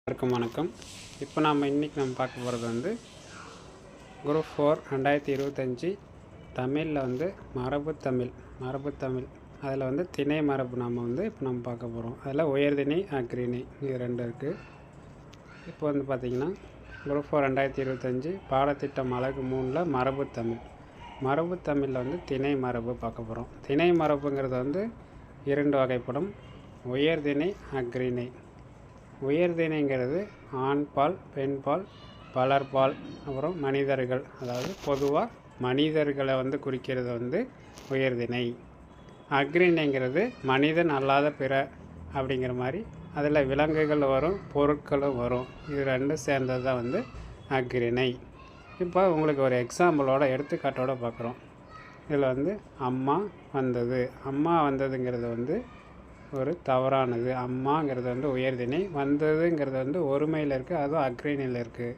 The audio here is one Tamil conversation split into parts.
வணக்கம். இப்போ இன்றைக்கி பார்க்க போகிறது குரூப் 4 2025 தமிழில் மரபு தமிழ் அதில் திணை மரபு இப்போ பார்க்க போகிறோம். அதில் உயர்திணை அக்ரிணை இது 2 இருக்குது. இப்போ பார்த்திங்கன்னா குரூப் 4 2025 பாடத்திட்டம் அலகு 3ல் மரபு தமிழில் திணை மரபு பார்க்க போகிறோம். திணை மரபுங்கிறது 2 வகைப்படும். உயர்திணை அக்ரிணை. உயர்திணைங்கிறது ஆண்பால், பெண்பால், பலர்பால், அப்புறம் மனிதர்கள், அதாவது பொதுவாக மனிதர்களை குறிக்கிறது உயர்திணை. அக்ரிணைங்கிறது மனிதன் அல்லாத பிற அப்படிங்கிற மாதிரி அதில் விலங்குகள் வரும், பொருட்களும் வரும். இது 2 சேர்ந்தது தான் அக்ரிணை. இப்போ உங்களுக்கு ஒரு எக்ஸாம்பிளோட எடுத்துக்காட்டோட பார்க்குறோம். இதில் அம்மா வந்தது. அம்மா வந்ததுங்கிறது ஒரு தவறானது. அம்மாங்கிறது உயர்திணை, வந்ததுங்கிறது ஒருமையில் இருக்குது, அதுவும் அக்ரிணையில் இருக்குது.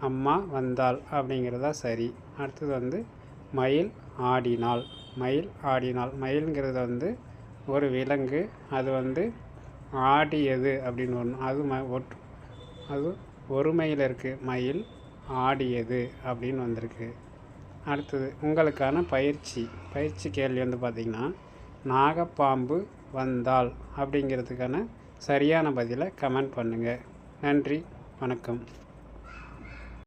அம்மா வந்தாள் அப்படிங்கிறதா சரி. அடுத்தது மயில் ஆடினாள். மயில்ங்கிறது ஒரு விலங்கு. அது ஆடியது அப்படின்னு ஒன்று. அது ஒருமையில் இருக்குது. மயில் ஆடியது அப்படின்னு வந்திருக்கு. அடுத்தது உங்களுக்கான பயிற்சி கேள்வி பார்த்திங்கன்னா, நாகப்பாம்பு வந்தால் அப்படிங்கிறதுக்கான சரியான பதிலை கமெண்ட் பண்ணுங்கள். நன்றி, வணக்கம்.